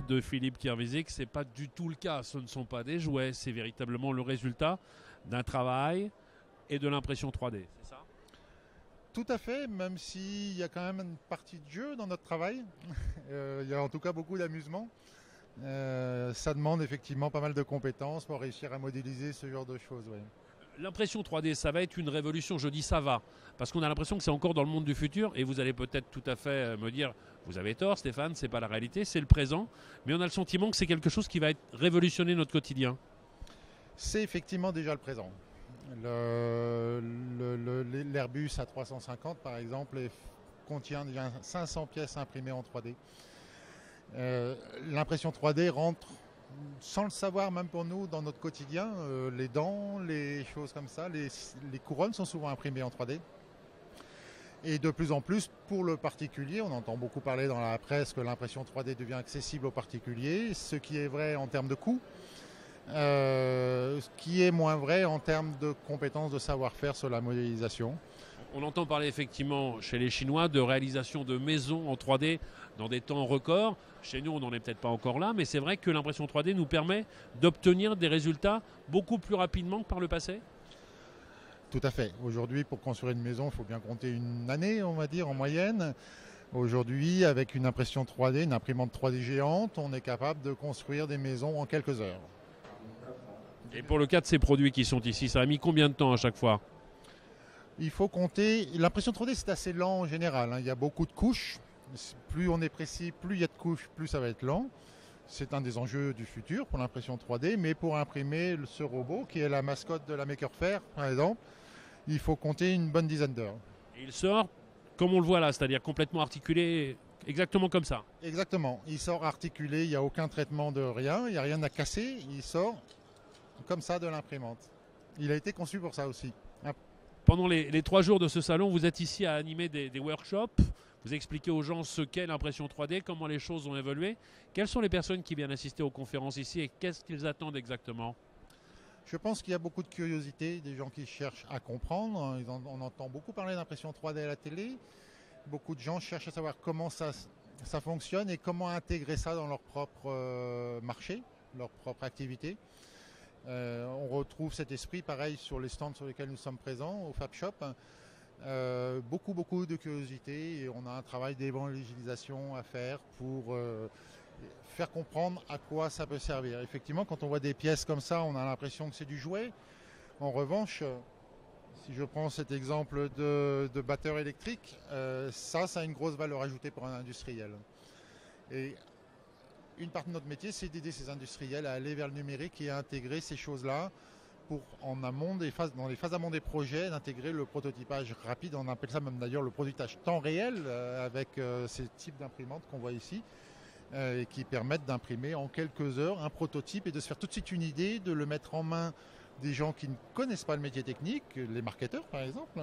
De Philippe Kirvisic, ce n'est pas du tout le cas. Ce ne sont pas des jouets, c'est véritablement le résultat d'un travail et de l'impression 3D. C'est ça ? Tout à fait, même s'il y a quand même une partie de jeu dans notre travail. Il y a en tout cas beaucoup d'amusement. Ça demande effectivement pas mal de compétences pour réussir à modéliser ce genre de choses. Ouais. L'impression 3D, ça va être une révolution. Je dis ça va, parce qu'on a l'impression que c'est encore dans le monde du futur. Et vous allez peut-être tout à fait me dire, vous avez tort Stéphane, c'est pas la réalité, c'est le présent. Mais on a le sentiment que c'est quelque chose qui va révolutionner notre quotidien. C'est effectivement déjà le présent. L'Airbus A350 par exemple contient déjà 500 pièces imprimées en 3D. L'impression 3D rentre sans le savoir même pour nous dans notre quotidien. Les dents, les choses comme ça, les couronnes sont souvent imprimées en 3D. Et de plus en plus pour le particulier, on entend beaucoup parler dans la presse que l'impression 3D devient accessible aux particuliers, ce qui est vrai en termes de coût. Ce qui est moins vrai en termes de compétences, de savoir-faire sur la modélisation. On entend parler effectivement chez les Chinois de réalisation de maisons en 3D dans des temps records. Chez nous, on n'en est peut-être pas encore là, mais c'est vrai que l'impression 3D nous permet d'obtenir des résultats beaucoup plus rapidement que par le passé. Tout à fait. Aujourd'hui, pour construire une maison, il faut bien compter une année, on va dire, en moyenne. Aujourd'hui, avec une impression 3D, une imprimante 3D géante, on est capable de construire des maisons en quelques heures. Et pour le cas de ces produits qui sont ici, ça a mis combien de temps à chaque fois ? Il faut compter. L'impression 3D, c'est assez lent en général. Il y a beaucoup de couches. Plus on est précis, plus il y a de couches, plus ça va être lent. C'est un des enjeux du futur pour l'impression 3D. Mais pour imprimer ce robot, qui est la mascotte de la Maker Faire, par exemple, il faut compter une bonne dizaine d'heures. Et il sort comme on le voit là, c'est-à-dire complètement articulé, exactement comme ça. Exactement. Il sort articulé, il n'y a aucun traitement de rien, il n'y a rien à casser. Il sort comme ça de l'imprimante. Il a été conçu pour ça aussi. Pendant les 3 jours de ce salon, vous êtes ici à animer des workshops. Vous expliquez aux gens ce qu'est l'impression 3D, comment les choses ont évolué. Quelles sont les personnes qui viennent assister aux conférences ici et qu'est-ce qu'ils attendent exactement ? Je pense qu'il y a beaucoup de curiosité, des gens qui cherchent à comprendre. On entend beaucoup parler d'impression 3D à la télé. Beaucoup de gens cherchent à savoir comment ça fonctionne et comment intégrer ça dans leur propre marché, leur propre activité. On retrouve cet esprit pareil sur les stands sur lesquels nous sommes présents, au Fab Shop. Beaucoup de curiosité et on a un travail d'évangélisation à faire pour faire comprendre à quoi ça peut servir. Effectivement, quand on voit des pièces comme ça, on a l'impression que c'est du jouet. En revanche, si je prends cet exemple de batteur électrique, ça a une grosse valeur ajoutée pour un industriel. Et une partie de notre métier, c'est d'aider ces industriels à aller vers le numérique et à intégrer ces choses-là pour, en amont dans les phases amont des projets, d'intégrer le prototypage rapide. On appelle ça même d'ailleurs le prototypage temps réel avec ces types d'imprimantes qu'on voit ici et qui permettent d'imprimer en quelques heures un prototype et de se faire tout de suite une idée, de le mettre en main des gens qui ne connaissent pas le métier technique, les marketeurs par exemple,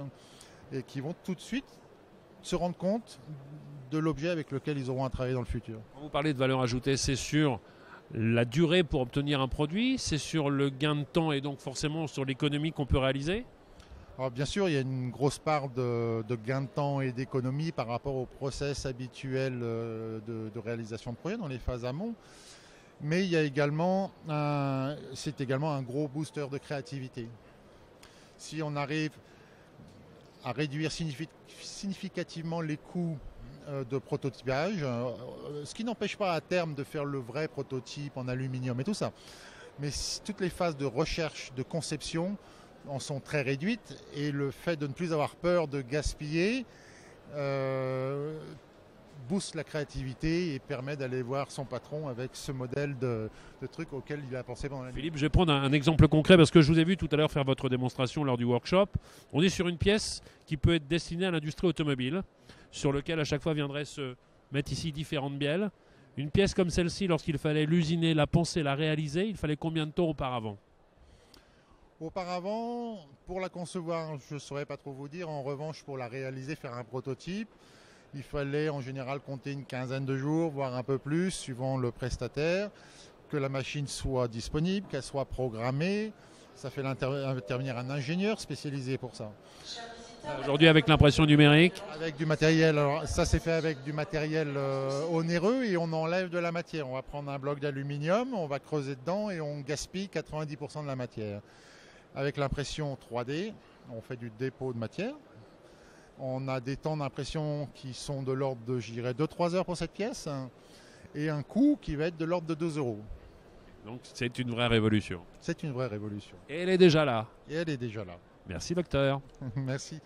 et qui vont tout de suite se rendre compte de l'objet avec lequel ils auront à travailler dans le futur. Quand vous parlez de valeur ajoutée, c'est sur la durée pour obtenir un produit, c'est sur le gain de temps et donc forcément sur l'économie qu'on peut réaliser ? Alors bien sûr, il y a une grosse part de gain de temps et d'économie par rapport au process habituel de réalisation de projet dans les phases amont. Mais il y a également c'est également un gros booster de créativité. Si on arrive à réduire significativement les coûts de prototypage, ce qui n'empêche pas à terme de faire le vrai prototype en aluminium et tout ça. Mais toutes les phases de recherche, de conception en sont très réduites et le fait de ne plus avoir peur de gaspiller booste la créativité et permet d'aller voir son patron avec ce modèle de truc auquel il a pensé pendant la nuit. Philippe, je vais prendre un exemple concret parce que je vous ai vu tout à l'heure faire votre démonstration lors du workshop. On est sur une pièce qui peut être destinée à l'industrie automobile, sur lequel à chaque fois viendraient se mettre ici différentes bielles. Une pièce comme celle-ci, lorsqu'il fallait l'usiner, la penser, la réaliser, il fallait combien de temps auparavant ? Auparavant, pour la concevoir, je ne saurais pas trop vous dire. En revanche, pour la réaliser, faire un prototype, il fallait en général compter une quinzaine de jours, voire un peu plus, suivant le prestataire. que la machine soit disponible, qu'elle soit programmée. Ça fait intervenir un ingénieur spécialisé pour ça. Aujourd'hui, avec l'impression numérique, Avec du matériel, alors ça c'est fait avec du matériel onéreux et on enlève de la matière. On va prendre un bloc d'aluminium, on va creuser dedans et on gaspille 90% de la matière. Avec l'impression 3D, on fait du dépôt de matière. On a des temps d'impression qui sont de l'ordre de, je dirais, 2-3 heures pour cette pièce et un coût qui va être de l'ordre de 2 euros. donc c'est une vraie révolution. C'est une vraie révolution. Et elle est déjà là. Et elle est déjà là. Merci docteur. Merci.